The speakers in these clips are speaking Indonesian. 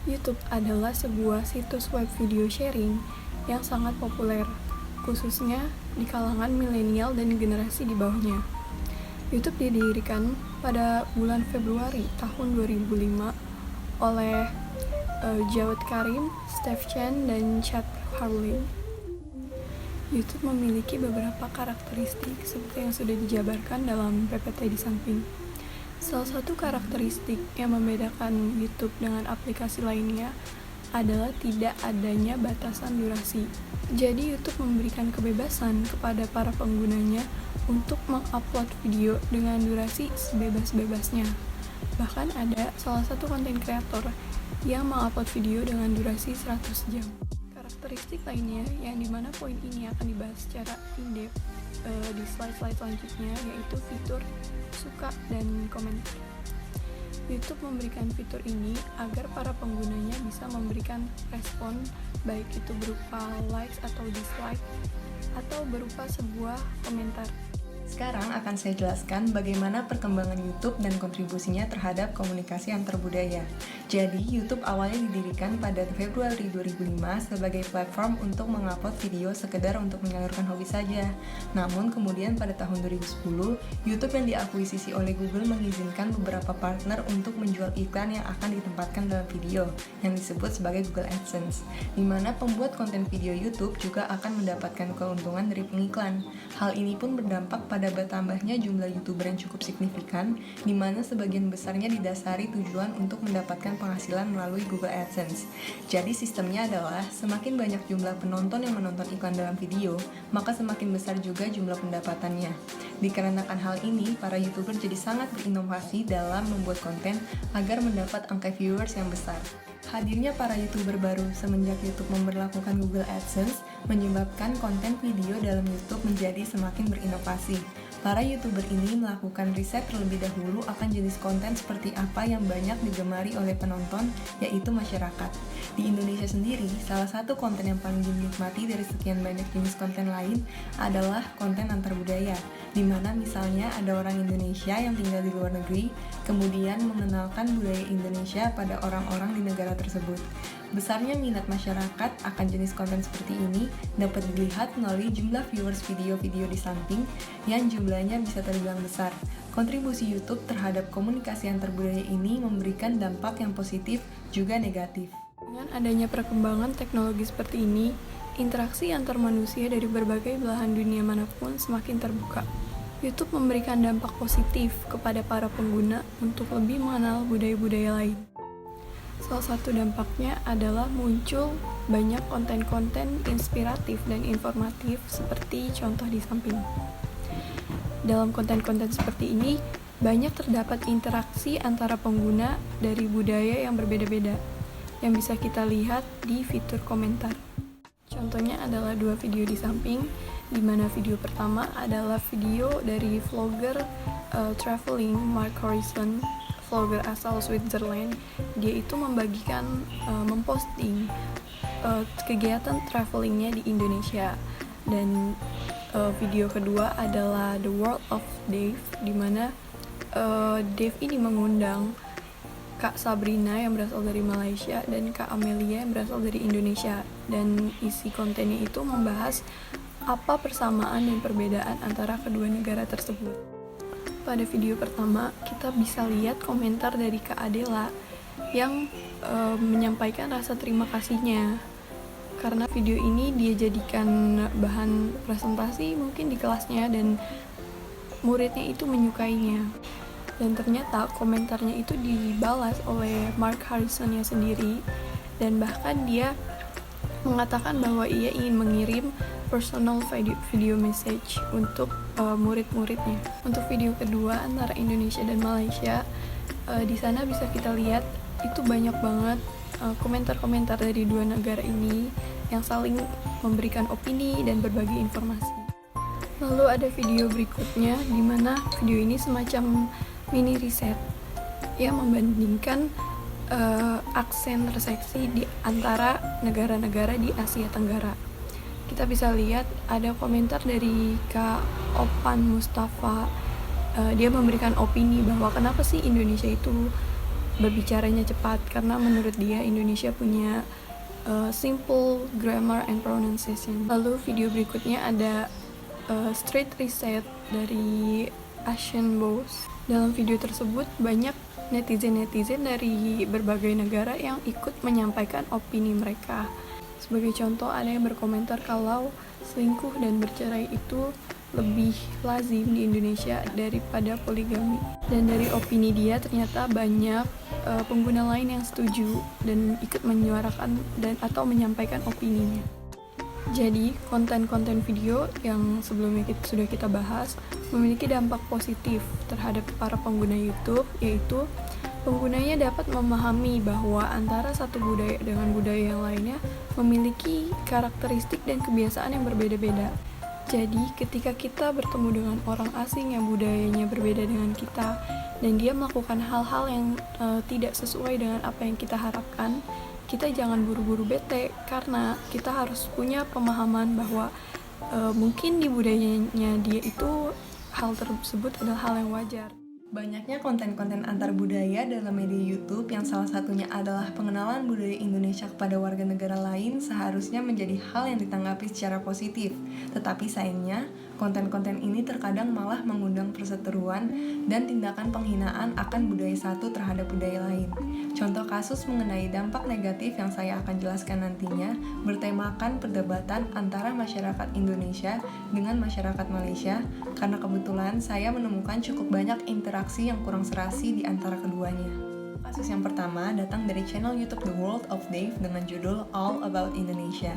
YouTube adalah sebuah situs web video sharing yang sangat populer, khususnya di kalangan milenial dan generasi di bawahnya. YouTube didirikan pada bulan Februari tahun 2005 oleh Jawed Karim, Steph Chen, dan Chad Hurley. YouTube memiliki beberapa karakteristik seperti yang sudah dijabarkan dalam PPT di samping. Salah satu karakteristik yang membedakan YouTube dengan aplikasi lainnya adalah tidak adanya batasan durasi. Jadi YouTube memberikan kebebasan kepada para penggunanya untuk mengupload video dengan durasi sebebas-bebasnya. Bahkan ada salah satu konten kreator yang mengupload video dengan durasi 100 jam. Karakteristik lainnya yang dimana poin ini akan dibahas secara in-depth di slide-slide selanjutnya, yaitu fitur suka dan komentar. YouTube memberikan fitur ini agar para penggunanya bisa memberikan respon, baik itu berupa likes atau dislike, atau berupa sebuah komentar. Sekarang akan saya jelaskan bagaimana perkembangan YouTube dan kontribusinya terhadap komunikasi antar budaya. Jadi, YouTube awalnya didirikan pada Februari 2005 sebagai platform untuk mengupload video sekedar untuk menyalurkan hobi saja. Namun, kemudian pada tahun 2010, YouTube yang diakuisisi oleh Google mengizinkan beberapa partner untuk menjual iklan yang akan ditempatkan dalam video, yang disebut sebagai Google AdSense, di mana pembuat konten video YouTube juga akan mendapatkan keuntungan dari pengiklan. Hal ini pun berdampak pada bertambahnya jumlah YouTuber yang cukup signifikan, di mana sebagian besarnya didasari tujuan untuk mendapatkan penghasilan melalui Google AdSense. Jadi sistemnya adalah semakin banyak jumlah penonton yang menonton iklan dalam video, maka semakin besar juga jumlah pendapatannya. Dikarenakan hal ini, para YouTuber jadi sangat berinovasi dalam membuat konten agar mendapat angka viewers yang besar. Hadirnya para YouTuber baru semenjak YouTube memberlakukan Google AdSense menyebabkan konten video dalam YouTube menjadi semakin berinovasi. Para YouTuber ini melakukan riset terlebih dahulu akan jenis konten seperti apa yang banyak digemari oleh penonton, yaitu masyarakat. Di Indonesia sendiri, salah satu konten yang paling dinikmati dari sekian banyak jenis konten lain adalah konten antar budaya, di mana misalnya ada orang Indonesia yang tinggal di luar negeri, kemudian mengenalkan budaya Indonesia pada orang-orang di negara tersebut. Besarnya minat masyarakat akan jenis konten seperti ini dapat dilihat melalui jumlah viewers video-video di samping yang jumlahnya bisa terbilang besar. Kontribusi YouTube terhadap komunikasi antar budaya ini memberikan dampak yang positif juga negatif. Dengan adanya perkembangan teknologi seperti ini, interaksi antar manusia dari berbagai belahan dunia manapun semakin terbuka. YouTube memberikan dampak positif kepada para pengguna untuk lebih mengenal budaya-budaya lain. Salah satu dampaknya adalah muncul banyak konten-konten inspiratif dan informatif seperti contoh di samping. Dalam konten-konten seperti ini, banyak terdapat interaksi antara pengguna dari budaya yang berbeda-beda, yang bisa kita lihat di fitur komentar. Contohnya adalah dua video di samping, di mana video pertama adalah video dari vlogger traveling Mark Horizon, vlogger asal Switzerland. Dia itu memposting kegiatan travelingnya di Indonesia. Dan video kedua adalah The World of Dave, di mana Dave ini mengundang Kak Sabrina yang berasal dari Malaysia dan Kak Amelia yang berasal dari Indonesia. Dan isi kontennya itu membahas apa persamaan dan perbedaan antara kedua negara tersebut. Pada video pertama, kita bisa lihat komentar dari Kak Adela yang menyampaikan rasa terima kasihnya karena video ini dia jadikan bahan presentasi mungkin di kelasnya dan muridnya itu menyukainya. Dan ternyata komentarnya itu dibalas oleh Mark Harrison-nya sendiri, dan bahkan dia mengatakan bahwa ia ingin mengirim personal video message untuk murid-muridnya. Untuk video kedua antara Indonesia dan Malaysia, di sana bisa kita lihat itu banyak banget komentar-komentar dari dua negara ini yang saling memberikan opini dan berbagi informasi. Lalu ada video berikutnya, di mana video ini semacam mini riset yang membandingkan aksen resepsi di antara negara-negara di Asia Tenggara. Kita bisa lihat ada komentar dari Kak Opan Mustafa. Dia memberikan opini bahwa kenapa sih Indonesia itu berbicaranya cepat karena menurut dia Indonesia punya simple grammar and pronunciation. Lalu video berikutnya ada Street Reset dari Asian Boss. Dalam video tersebut banyak netizen-netizen dari berbagai negara yang ikut menyampaikan opini mereka. Sebagai contoh, ada yang berkomentar kalau selingkuh dan bercerai itu lebih lazim di Indonesia daripada poligami. Dan dari opini dia ternyata banyak pengguna lain yang setuju dan ikut menyuarakan dan atau menyampaikan opininya. Jadi, konten-konten video yang sebelumnya sudah kita bahas memiliki dampak positif terhadap para pengguna YouTube, yaitu penggunanya dapat memahami bahwa antara satu budaya dengan budaya yang lainnya memiliki karakteristik dan kebiasaan yang berbeda-beda. Jadi, ketika kita bertemu dengan orang asing yang budayanya berbeda dengan kita, dan dia melakukan hal-hal yang tidak sesuai dengan apa yang kita harapkan, kita jangan buru-buru bete, karena kita harus punya pemahaman bahwa mungkin di budayanya dia itu hal tersebut adalah hal yang wajar. Banyaknya konten-konten antar budaya dalam media YouTube yang salah satunya adalah pengenalan budaya Indonesia kepada warga negara lain seharusnya menjadi hal yang ditanggapi secara positif. Tetapi sayangnya, konten-konten ini terkadang malah mengundang perseteruan dan tindakan penghinaan akan budaya satu terhadap budaya lain. Contoh kasus mengenai dampak negatif yang saya akan jelaskan nantinya bertemakan perdebatan antara masyarakat Indonesia dengan masyarakat Malaysia, karena kebetulan saya menemukan cukup banyak interaksi yang kurang serasi di antara keduanya. Kasus yang pertama datang dari channel YouTube The World of Dave dengan judul All About Indonesia.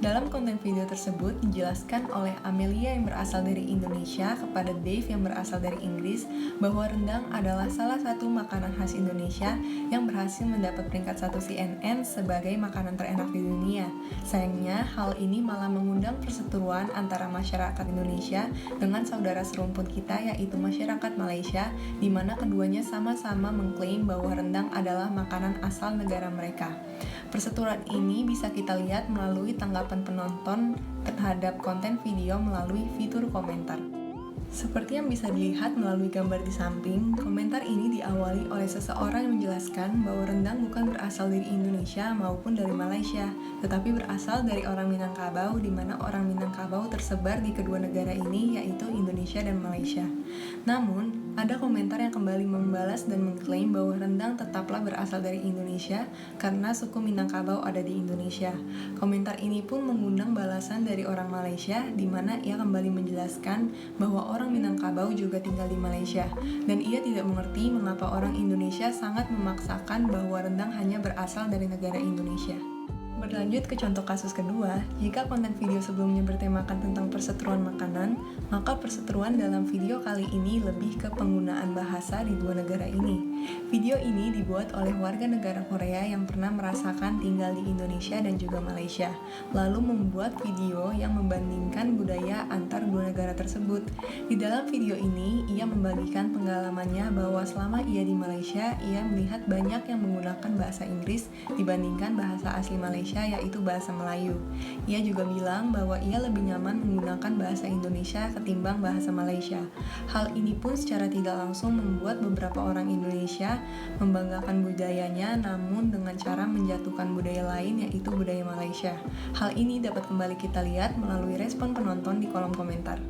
Dalam konten video tersebut dijelaskan oleh Amelia yang berasal dari Indonesia kepada Dave yang berasal dari Inggris bahwa rendang adalah salah satu makanan khas Indonesia yang berhasil mendapat peringkat 1 CNN sebagai makanan terenak di dunia. Sayangnya, hal ini malah mengundang perseteruan antara masyarakat Indonesia dengan saudara serumpun kita yaitu masyarakat Malaysia, di mana keduanya sama-sama mengklaim bahwa rendang adalah makanan asal negara mereka. Perseteruan ini bisa kita lihat melalui tanggapan penonton terhadap konten video melalui fitur komentar. Seperti yang bisa dilihat melalui gambar di samping, komentar ini diawali oleh seseorang yang menjelaskan bahwa rendang bukan berasal dari Indonesia maupun dari Malaysia, tetapi berasal dari orang Minangkabau, di mana orang Minangkabau tersebar di kedua negara ini, yaitu Indonesia dan Malaysia. Namun, ada komentar yang kembali membalas dan mengklaim bahwa rendang tetaplah berasal dari Indonesia karena suku Minangkabau ada di Indonesia. Komentar ini pun mengundang balasan dari orang Malaysia, di mana ia kembali menjelaskan bahwa orang Minangkabau juga tinggal di Malaysia, dan ia tidak mengerti mengapa orang Indonesia sangat memaksakan bahwa rendang hanya berasal dari negara Indonesia. Berlanjut ke contoh kasus kedua, jika konten video sebelumnya bertemakan tentang perseteruan makanan, maka perseteruan dalam video kali ini lebih ke penggunaan bahasa di dua negara ini. Video ini dibuat oleh warga negara Korea yang pernah merasakan tinggal di Indonesia dan juga Malaysia, lalu membuat video yang membandingkan budaya antar dua negara tersebut. Di dalam video ini, ia membagikan pengalamannya bahwa selama ia di Malaysia, ia melihat banyak yang menggunakan bahasa Inggris dibandingkan bahasa asli Malaysia, yaitu bahasa Melayu. Ia juga bilang bahwa ia lebih nyaman menggunakan bahasa Indonesia ketimbang bahasa Malaysia. Hal ini pun secara tidak langsung membuat beberapa orang Indonesia membanggakan budayanya, namun dengan cara menjatuhkan budaya lain, yaitu budaya Malaysia. Hal ini dapat kembali kita lihat melalui respon penonton di kolom komentar.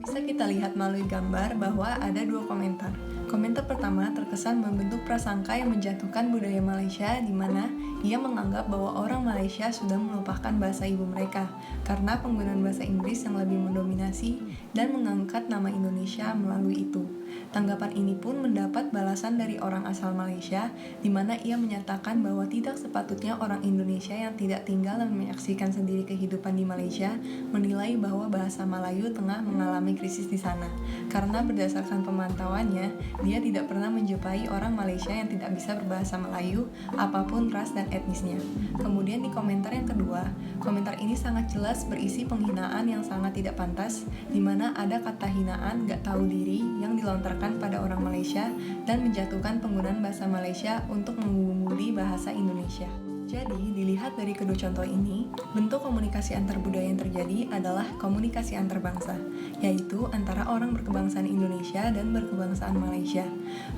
Bisa kita lihat melalui gambar bahwa ada dua komentar. Komentar pertama terkesan membentuk prasangka yang menjatuhkan budaya Malaysia, di mana ia menganggap bahwa orang Malaysia sudah melupakan bahasa ibu mereka karena penggunaan bahasa Inggris yang lebih mendominasi dan mengangkat nama Indonesia melalui itu. Tanggapan ini pun mendapat balasan dari orang asal Malaysia, di mana ia menyatakan bahwa tidak sepatutnya orang Indonesia yang tidak tinggal dan menyaksikan sendiri kehidupan di Malaysia menilai bahwa bahasa Melayu tengah mengalami krisis di sana, karena berdasarkan pemantauannya, dia tidak pernah menjumpai orang Malaysia yang tidak bisa berbahasa Melayu, apapun ras dan etnisnya. Kemudian di komentar yang kedua, komentar ini sangat jelas berisi penghinaan yang sangat tidak pantas, di mana ada kata hinaan gak tahu diri yang dilontarkan pada orang Malaysia dan menjatuhkan penggunaan bahasa Malaysia untuk mengungguli bahasa Indonesia. Jadi, dilihat dari kedua contoh ini, bentuk komunikasi antar budaya yang terjadi adalah komunikasi antar bangsa, yaitu antara orang berkebangsaan Indonesia dan berkebangsaan Malaysia.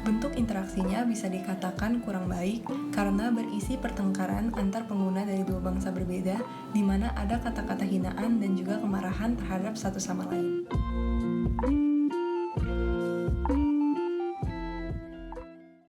Bentuk interaksinya bisa dikatakan kurang baik karena berisi pertengkaran antar pengguna dari dua bangsa berbeda, di mana ada kata-kata hinaan dan juga kemarahan terhadap satu sama lain.